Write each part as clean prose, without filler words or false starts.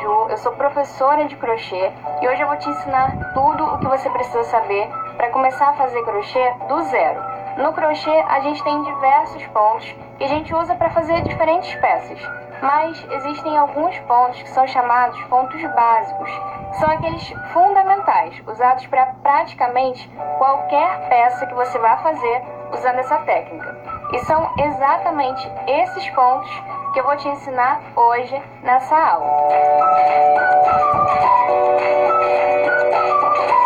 Ju, eu sou professora de crochê e hoje eu vou te ensinar tudo o que você precisa saber para começar a fazer crochê do zero. No crochê a gente tem diversos pontos que a gente usa para fazer diferentes peças, mas existem alguns pontos que são chamados pontos básicos, que são aqueles fundamentais, usados para praticamente qualquer peça que você vai fazer usando essa técnica. E são exatamente esses pontos que eu vou te ensinar hoje nessa aula.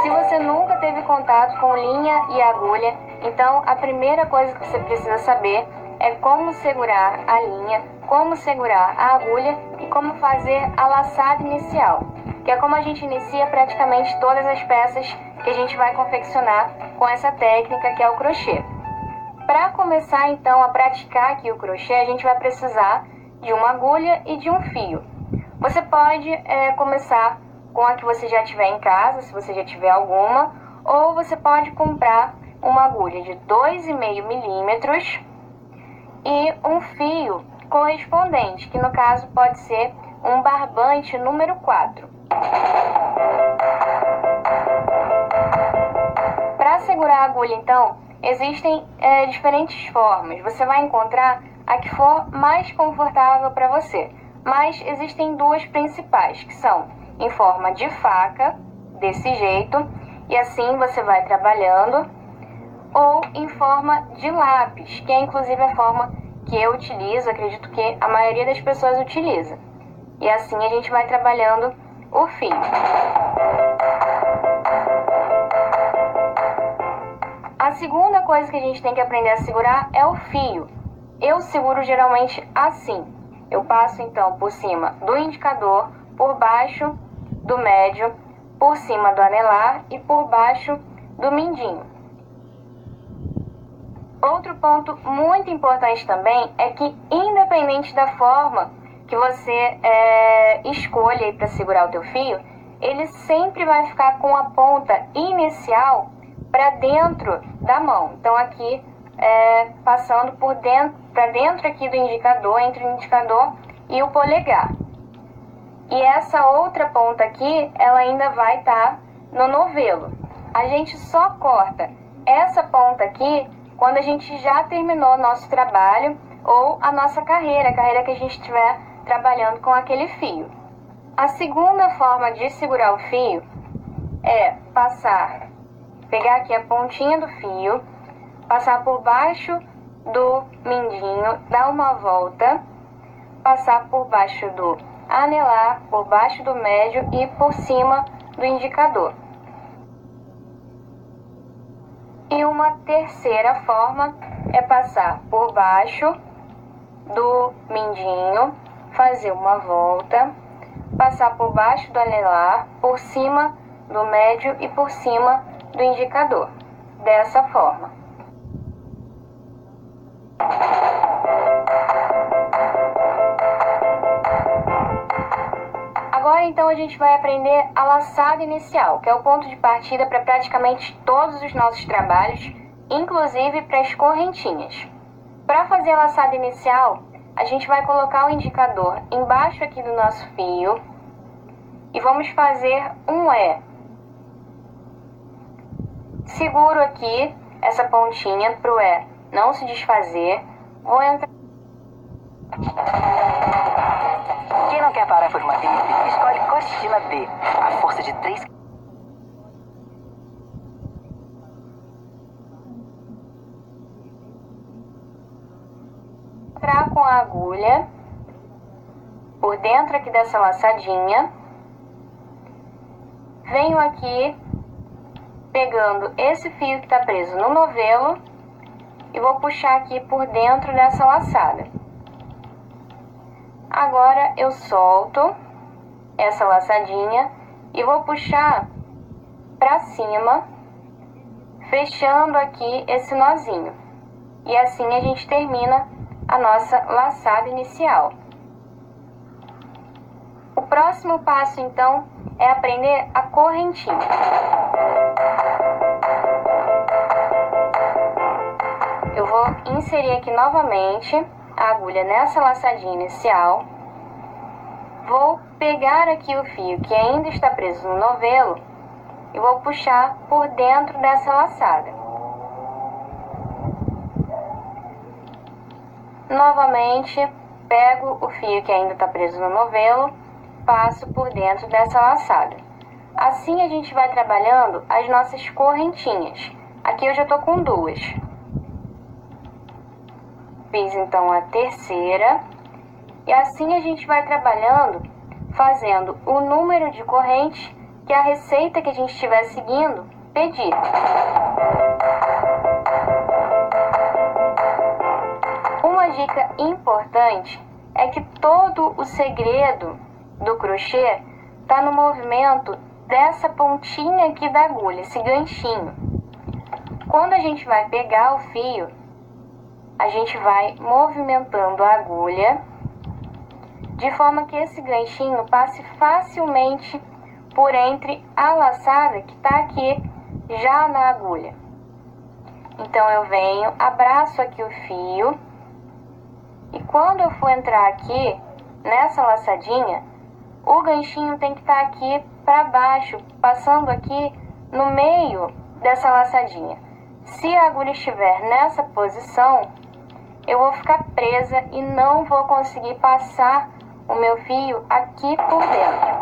Se você nunca teve contato com linha e agulha, então a primeira coisa que você precisa saber é como segurar a linha, como segurar a agulha e como fazer a laçada inicial, que é como a gente inicia praticamente todas as peças que a gente vai confeccionar com essa técnica que é o crochê. Para começar então a praticar aqui o crochê, a gente vai precisar de uma agulha e de um fio. Você pode começar com a que você já tiver em casa, se você já tiver alguma, ou você pode comprar uma agulha de 2,5 milímetros e um fio correspondente, que no caso pode ser um barbante número 4. Para segurar a agulha então, existem diferentes formas. Você vai encontrar a que for mais confortável para você. Mas existem duas principais, que são em forma de faca, desse jeito, e assim você vai trabalhando, ou em forma de lápis, que é inclusive a forma que eu utilizo, acredito que a maioria das pessoas utiliza. E assim a gente vai trabalhando o fio. A segunda coisa que a gente tem que aprender a segurar é o fio. Eu seguro geralmente assim. Eu passo então por cima do indicador, por baixo do médio, por cima do anelar e por baixo do mindinho. Outro ponto muito importante também é que, independente da forma que você escolha para segurar o teu fio, ele sempre vai ficar com a ponta inicial para dentro da mão. Então aqui passando por dentro, para dentro aqui do indicador, entre o indicador e o polegar. E essa outra ponta aqui, ela ainda vai estar no novelo. A gente só corta essa ponta aqui quando a gente já terminou nosso trabalho ou a nossa carreira, a carreira que a gente estiver trabalhando com aquele fio. A segunda forma de segurar o fio é pegar aqui a pontinha do fio, passar por baixo do mindinho, dar uma volta, passar por baixo do anelar, por baixo do médio e por cima do indicador. E uma terceira forma é passar por baixo do mindinho, fazer uma volta, passar por baixo do anelar, por cima do médio e por cima do indicador. Dessa forma. Agora então a gente vai aprender a laçada inicial, que é o ponto de partida para praticamente todos os nossos trabalhos, inclusive para as correntinhas. Para fazer a laçada inicial, a gente vai colocar o indicador embaixo aqui do nosso fio e vamos fazer um E. Seguro aqui essa pontinha para o E não se desfazer. Vou entrar. Quem não quer parar por uma gripe, escolhe Costina D. A força de 3... Entrar com a agulha por dentro aqui dessa laçadinha. Venho aqui pegando esse fio que está preso no novelo e vou puxar aqui por dentro dessa laçada. Agora eu solto essa laçadinha e vou puxar para cima, fechando aqui esse nozinho. E assim a gente termina a nossa laçada inicial. O próximo passo então é aprender a correntinha. Eu vou inserir aqui novamente a agulha nessa laçadinha inicial, vou pegar aqui o fio que ainda está preso no novelo e vou puxar por dentro dessa laçada. Novamente, pego o fio que ainda está preso no novelo, passo por dentro dessa laçada. Assim a gente vai trabalhando as nossas correntinhas. Aqui eu já estou com 2. Fiz então a terceira. E assim a gente vai trabalhando, fazendo o número de correntes que a receita que a gente estiver seguindo pedir. Uma dica importante é que todo o segredo do crochê está no movimento dessa pontinha aqui da agulha, esse ganchinho. Quando a gente vai pegar o fio, a gente vai movimentando a agulha de forma que esse ganchinho passe facilmente por entre a laçada que está aqui já na agulha. Então eu venho, abraço aqui o fio e quando eu for entrar aqui nessa laçadinha, o ganchinho tem que estar aqui para baixo, passando aqui no meio dessa laçadinha. Se a agulha estiver nessa posição, eu vou ficar presa e não vou conseguir passar o meu fio aqui por dentro.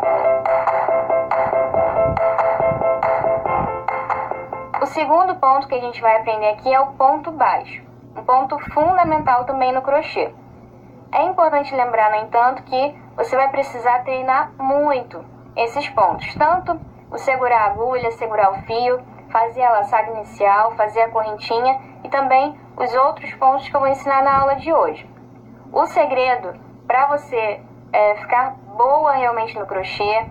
O segundo ponto que a gente vai aprender aqui é o ponto baixo, um ponto fundamental também no crochê. É importante lembrar, no entanto, que você vai precisar treinar muito esses pontos, tanto o segurar a agulha, segurar o fio, fazer a laçada inicial, fazer a correntinha e também os outros pontos que eu vou ensinar na aula de hoje. O segredo para você ficar boa realmente no crochê,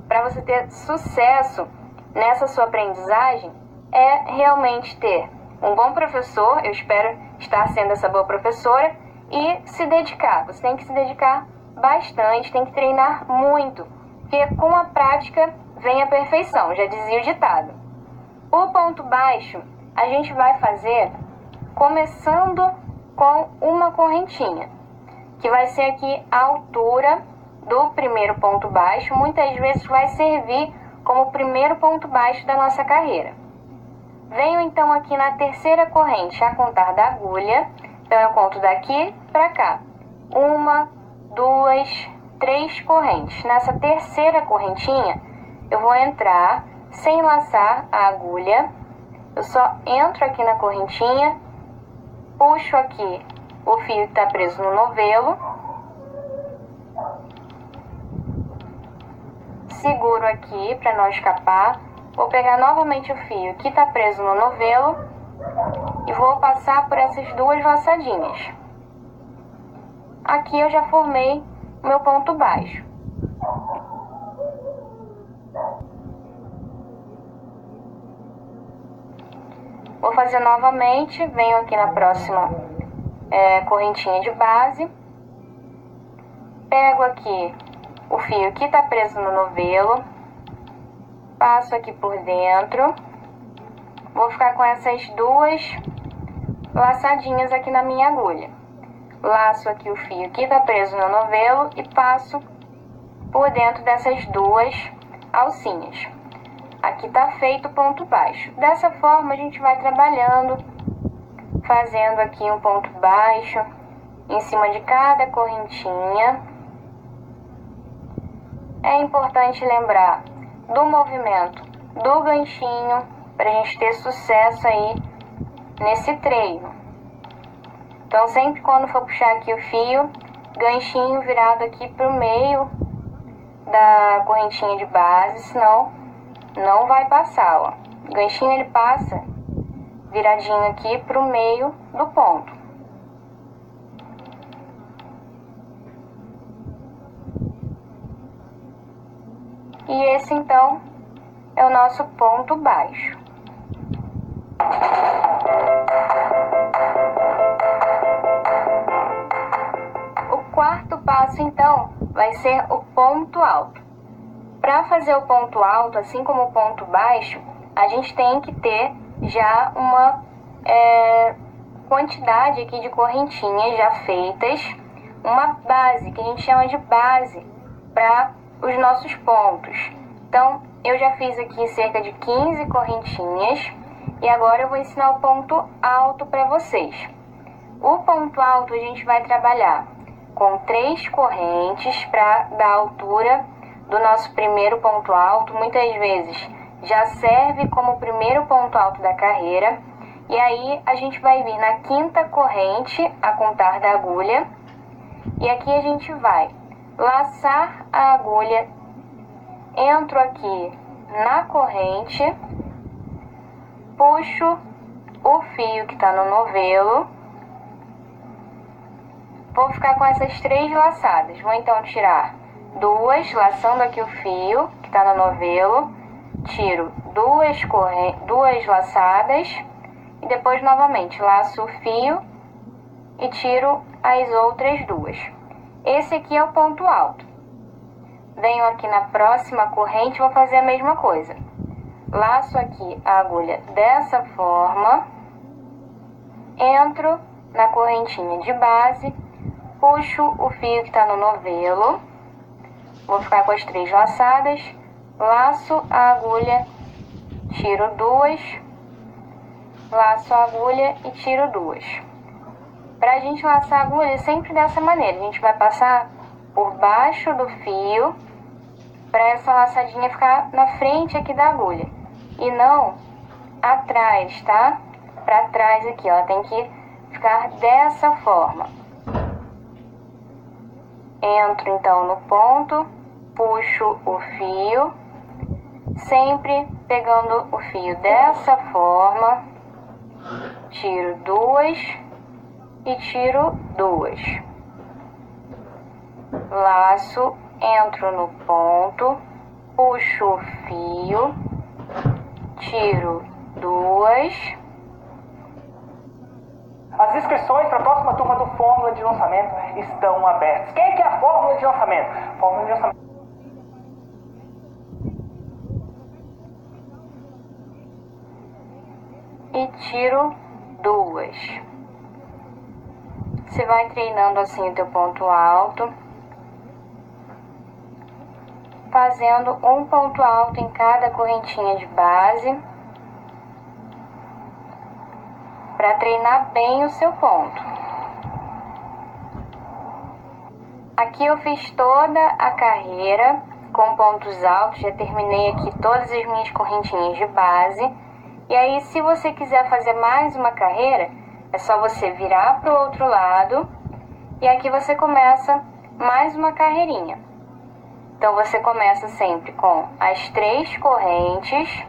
para você ter sucesso nessa sua aprendizagem, é realmente ter um bom professor, eu espero estar sendo essa boa professora, e se dedicar. Você tem que se dedicar bastante, tem que treinar muito, porque com a prática vem a perfeição, já dizia o ditado. O ponto baixo a gente vai fazer começando com uma correntinha, que vai ser aqui a altura do primeiro ponto baixo, muitas vezes vai servir como o primeiro ponto baixo da nossa carreira. Venho então aqui na terceira corrente a contar da agulha, então eu conto daqui para cá. 1, 2, 3 correntes. Nessa terceira correntinha eu vou entrar sem laçar a agulha, eu só entro aqui na correntinha, puxo aqui o fio que está preso no novelo, seguro aqui para não escapar, vou pegar novamente o fio que está preso no novelo e vou passar por essas 2 laçadinhas. Aqui eu já formei o meu ponto baixo. Vou fazer novamente, venho aqui na próxima correntinha de base, pego aqui o fio que está preso no novelo, passo aqui por dentro, vou ficar com essas 2 laçadinhas aqui na minha agulha. Laço aqui o fio que está preso no novelo e passo por dentro dessas 2 alcinhas. Aqui está feito o ponto baixo. Dessa forma a gente vai trabalhando, fazendo aqui um ponto baixo em cima de cada correntinha. É importante lembrar do movimento do ganchinho para a gente ter sucesso aí nesse treino. Então sempre quando for puxar aqui o fio, ganchinho virado aqui para o meio da correntinha de base, senão não vai passar, ó. O ganchinho ele passa viradinho aqui para o meio do ponto. E esse então é o nosso ponto baixo. O quarto passo então vai ser o ponto alto. Para fazer o ponto alto, assim como o ponto baixo, a gente tem que ter já uma quantidade aqui de correntinhas já feitas, uma base, que a gente chama de base, para os nossos pontos. Então, eu já fiz aqui cerca de 15 correntinhas e agora eu vou ensinar o ponto alto para vocês. O ponto alto a gente vai trabalhar com 3 correntes para dar a altura do nosso primeiro ponto alto. Muitas vezes já serve como primeiro ponto alto da carreira. E aí a gente vai vir na 5ª corrente a contar da agulha. E aqui a gente vai laçar a agulha, entro aqui na corrente, puxo o fio que está no novelo. Vou ficar com essas 3 laçadas. Vou então tirar 2, laçando aqui o fio que está no novelo. Tiro 2 laçadas e depois novamente laço o fio e tiro as outras 2. Esse aqui é o ponto alto. Venho aqui na próxima corrente, vou fazer a mesma coisa. Laço aqui a agulha dessa forma, entro na correntinha de base, puxo o fio que está no novelo, vou ficar com as 3 laçadas, laço a agulha, tiro 2, laço a agulha e tiro 2. Pra gente laçar a agulha sempre dessa maneira, a gente vai passar por baixo do fio para essa laçadinha ficar na frente aqui da agulha e não atrás, tá? Para trás aqui, ó, tem que ficar dessa forma. Entro então no ponto, puxo o fio, sempre pegando o fio dessa forma, tiro 2 e tiro 2. Laço, entro no ponto, puxo o fio, tiro 2. As inscrições para a próxima turma do Fórmula de Lançamento estão abertas. Quem quer a Fórmula de Lançamento? Fórmula de Lançamento. E tiro 2. Você vai treinando assim o teu ponto alto, fazendo um ponto alto em cada correntinha de base, para treinar bem o seu ponto. Aqui eu fiz toda a carreira com pontos altos, já terminei aqui todas as minhas correntinhas de base. E aí, se você quiser fazer mais uma carreira, é só você virar para o outro lado e aqui você começa mais uma carreirinha. Então, você começa sempre com as 3 correntes,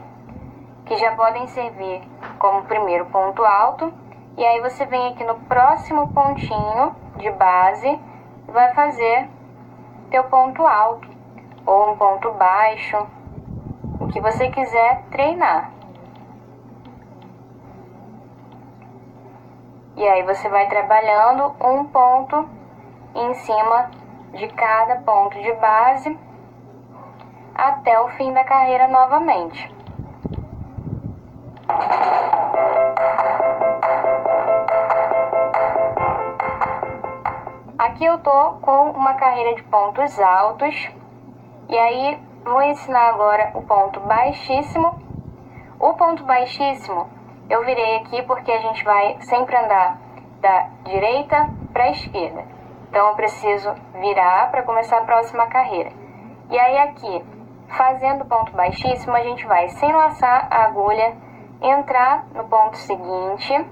que já podem servir como primeiro ponto alto. E aí, você vem aqui no próximo pontinho de base e vai fazer teu ponto alto ou um ponto baixo, o que você quiser treinar. E aí você vai trabalhando um ponto em cima de cada ponto de base até o fim da carreira novamente. Aqui eu tô com uma carreira de pontos altos e aí vou ensinar agora o ponto baixíssimo. O ponto baixíssimo eu virei aqui porque a gente vai sempre andar da direita para a esquerda. Então eu preciso virar para começar a próxima carreira. E aí aqui, fazendo o ponto baixíssimo, a gente vai sem laçar a agulha, entrar no ponto seguinte,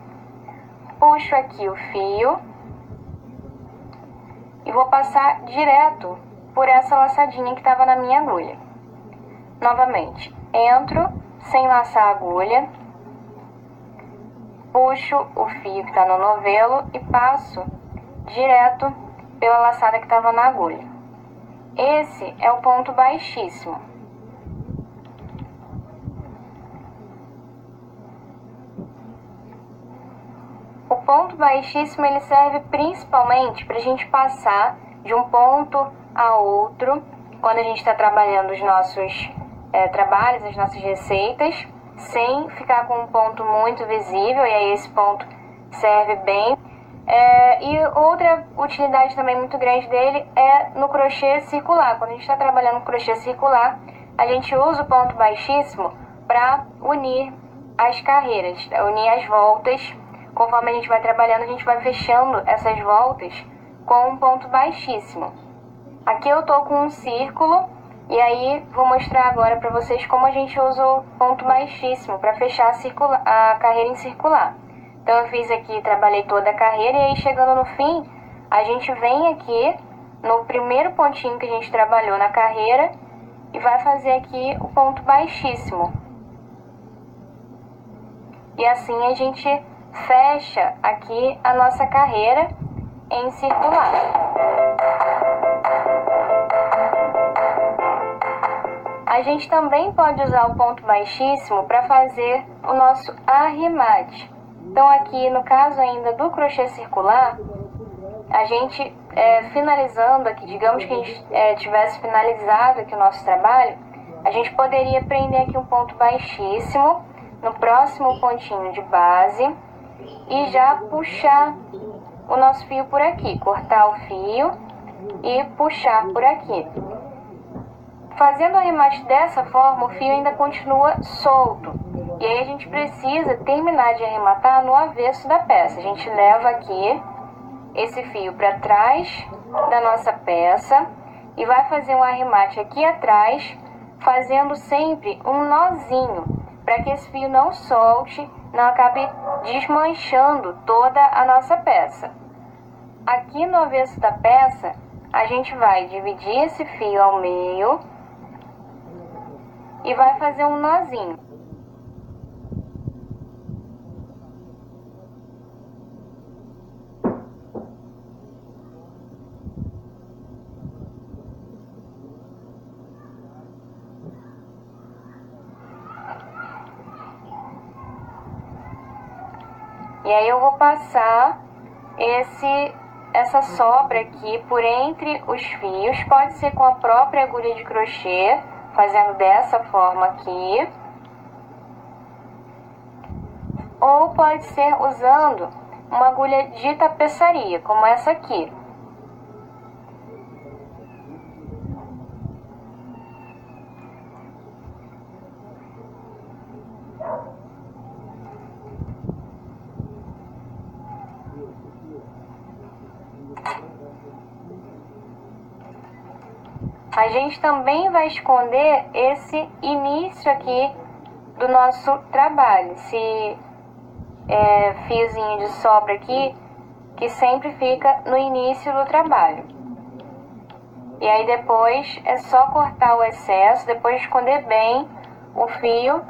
puxo aqui o fio e vou passar direto por essa laçadinha que estava na minha agulha. Novamente, entro sem laçar a agulha, puxo o fio que está no novelo e passo direto pela laçada que estava na agulha. Esse é o ponto baixíssimo. O ponto baixíssimo ele serve principalmente para a gente passar de um ponto a outro quando a gente está trabalhando os nossos trabalhos, as nossas receitas, sem ficar com um ponto muito visível, e aí esse ponto serve bem E outra utilidade também muito grande dele é no crochê circular. Quando a gente está trabalhando no crochê circular, a gente usa o ponto baixíssimo para unir as carreiras, unir as voltas. Conforme a gente vai trabalhando, a gente vai fechando essas voltas com um ponto baixíssimo. Aqui eu tô com um círculo e aí vou mostrar agora para vocês como a gente usa o ponto baixíssimo para fechar a carreira em circular. Então eu fiz aqui, trabalhei toda a carreira e aí chegando no fim, a gente vem aqui no primeiro pontinho que a gente trabalhou na carreira e vai fazer aqui o ponto baixíssimo. E assim a gente fecha aqui a nossa carreira em circular. A gente também pode usar o ponto baixíssimo para fazer o nosso arremate. Então aqui no caso ainda do crochê circular, a gente finalizando aqui, digamos que a gente tivesse finalizado aqui o nosso trabalho, a gente poderia prender aqui um ponto baixíssimo no próximo pontinho de base e já puxar o nosso fio por aqui, cortar o fio e puxar por aqui. Fazendo o arremate dessa forma, o fio ainda continua solto. E aí a gente precisa terminar de arrematar no avesso da peça. A gente leva aqui esse fio para trás da nossa peça e vai fazer um arremate aqui atrás, fazendo sempre um nozinho, para que esse fio não solte, não acabe desmanchando toda a nossa peça. Aqui no avesso da peça, a gente vai dividir esse fio ao meio e vai fazer um nozinho. E aí eu vou passar essa sobra aqui por entre os fios, pode ser com a própria agulha de crochê, fazendo dessa forma aqui, ou pode ser usando uma agulha de tapeçaria, como essa aqui. A gente também vai esconder esse início aqui do nosso trabalho, esse fiozinho de sobra aqui, que sempre fica no início do trabalho. E aí depois é só cortar o excesso, depois esconder bem o fio,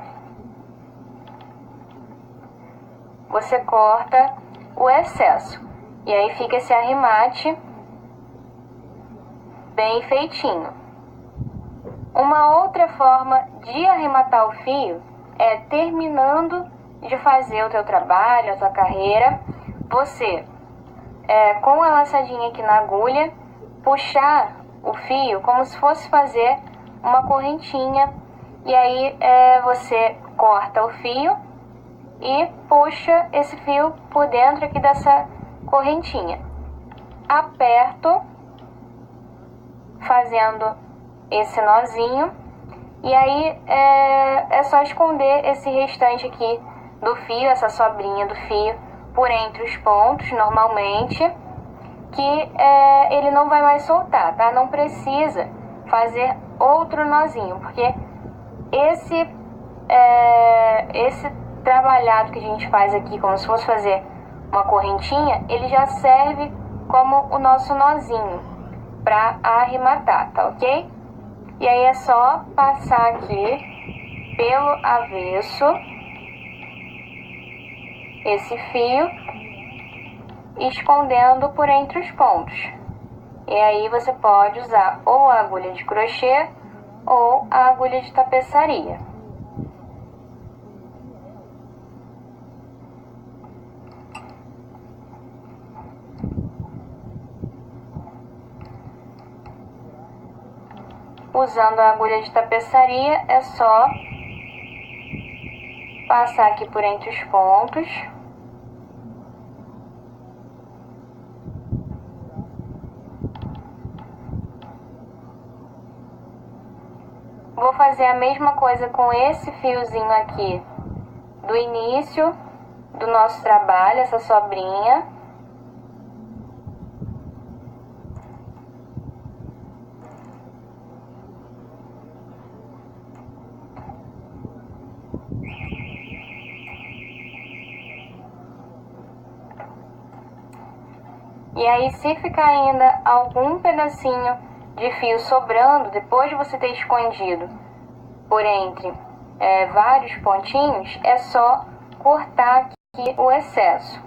você corta o excesso. E aí fica esse arremate bem feitinho. Uma outra forma de arrematar o fio é terminando de fazer o teu trabalho, a tua carreira, você com a laçadinha aqui na agulha, puxar o fio como se fosse fazer uma correntinha, e aí você corta o fio e puxa esse fio por dentro aqui dessa correntinha. Aperto, fazendo esse nozinho, e aí é só esconder esse restante aqui do fio, essa sobrinha do fio, por entre os pontos, normalmente, que ele não vai mais soltar, tá? Não precisa fazer outro nozinho, porque esse trabalhado que a gente faz aqui, como se fosse fazer uma correntinha, ele já serve como o nosso nozinho para arrematar, tá ok? E aí é só passar aqui pelo avesso esse fio, escondendo por entre os pontos. E aí você pode usar ou a agulha de crochê ou a agulha de tapeçaria. Usando a agulha de tapeçaria, é só passar aqui por entre os pontos fazer a mesma coisa com esse fiozinho aqui do início do nosso trabalho, essa sobrinha. E aí, se ficar ainda algum pedacinho de fio sobrando, depois de você ter escondido por entre vários pontinhos, é só cortar aqui o excesso.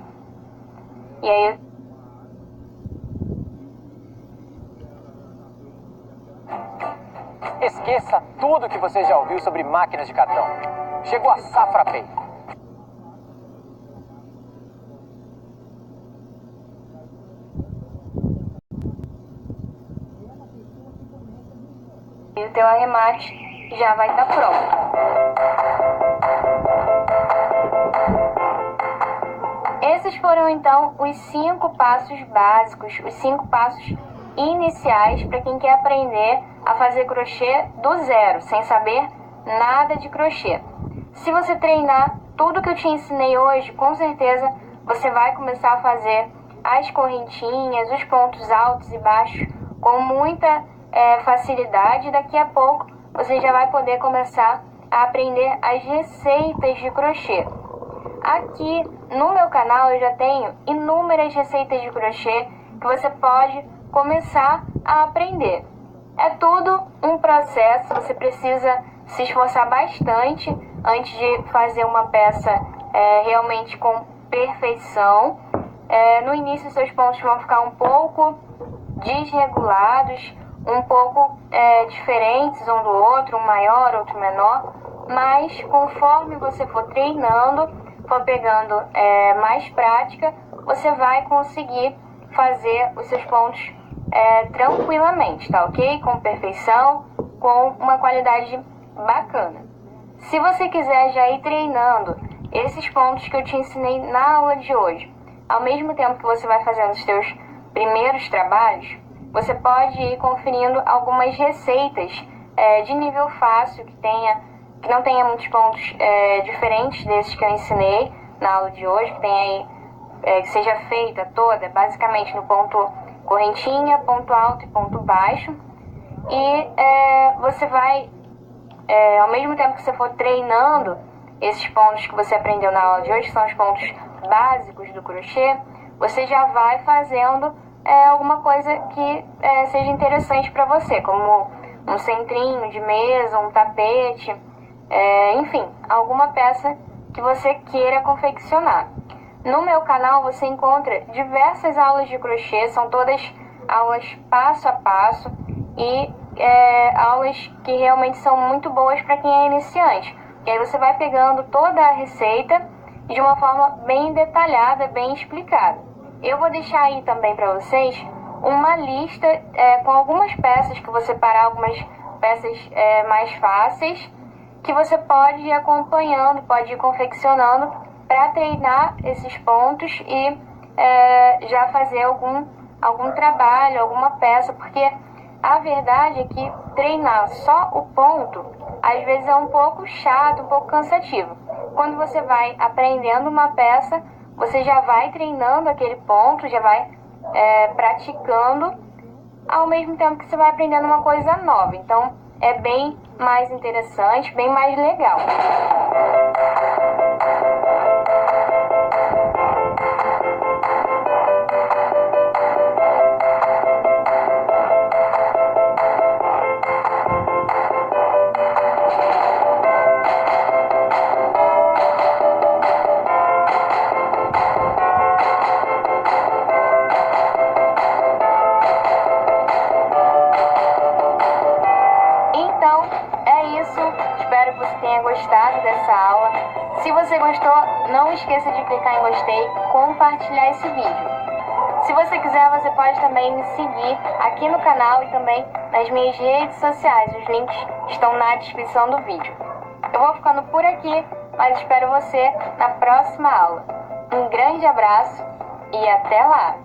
E aí, esqueça tudo que você já ouviu sobre máquinas de cartão. Chegou a Safra Pay. e o teu arremate já vai estar pronto. Esses foram então os 5 passos básicos, os 5 passos iniciais para quem quer aprender a fazer crochê do zero, sem saber nada de crochê. Se você treinar tudo que eu te ensinei hoje, com certeza você vai começar a fazer as correntinhas, os pontos altos e baixos com muita facilidade. Daqui a pouco você já vai poder começar a aprender as receitas de crochê. Aqui no meu canal eu já tenho inúmeras receitas de crochê que você pode começar a aprender. É tudo um processo, você precisa se esforçar bastante antes de fazer uma peça realmente com perfeição. No início seus pontos vão ficar um pouco desregulados, um pouco diferentes um do outro, um maior, outro menor, mas conforme você for treinando, for pegando mais prática, você vai conseguir fazer os seus pontos tranquilamente, tá ok? Com perfeição, com uma qualidade bacana. Se você quiser já ir treinando esses pontos que eu te ensinei na aula de hoje, ao mesmo tempo que você vai fazendo os seus primeiros trabalhos, você pode ir conferindo algumas receitas de nível fácil, que não tenha muitos pontos diferentes desses que eu ensinei na aula de hoje, que tenha aí, que seja feita toda basicamente no ponto correntinha, ponto alto e ponto baixo. E você vai, ao mesmo tempo que você for treinando esses pontos que você aprendeu na aula de hoje, que são os pontos básicos do crochê, você já vai fazendo alguma coisa que seja interessante para você, como um centrinho de mesa, um tapete, enfim, alguma peça que você queira confeccionar. No meu canal você encontra diversas aulas de crochê, são todas aulas passo a passo e aulas que realmente são muito boas para quem é iniciante. E aí você vai pegando toda a receita de uma forma bem detalhada, bem explicada. Eu vou deixar aí também para vocês uma lista com algumas peças, que vou separar algumas peças mais fáceis, que você pode ir acompanhando, pode ir confeccionando para treinar esses pontos e já fazer algum trabalho, alguma peça, porque a verdade é que treinar só o ponto às vezes é um pouco chato, um pouco cansativo. Quando você vai aprendendo uma peça, você já vai treinando aquele ponto, já vai praticando, ao mesmo tempo que você vai aprendendo uma coisa nova. Então é bem mais interessante, bem mais legal. Espero que você tenha gostado dessa aula. Se você gostou, não esqueça de clicar em gostei e compartilhar esse vídeo. Se você quiser, você pode também me seguir aqui no canal e também nas minhas redes sociais. Os links estão na descrição do vídeo. Eu vou ficando por aqui, mas espero você na próxima aula. Um grande abraço e até lá!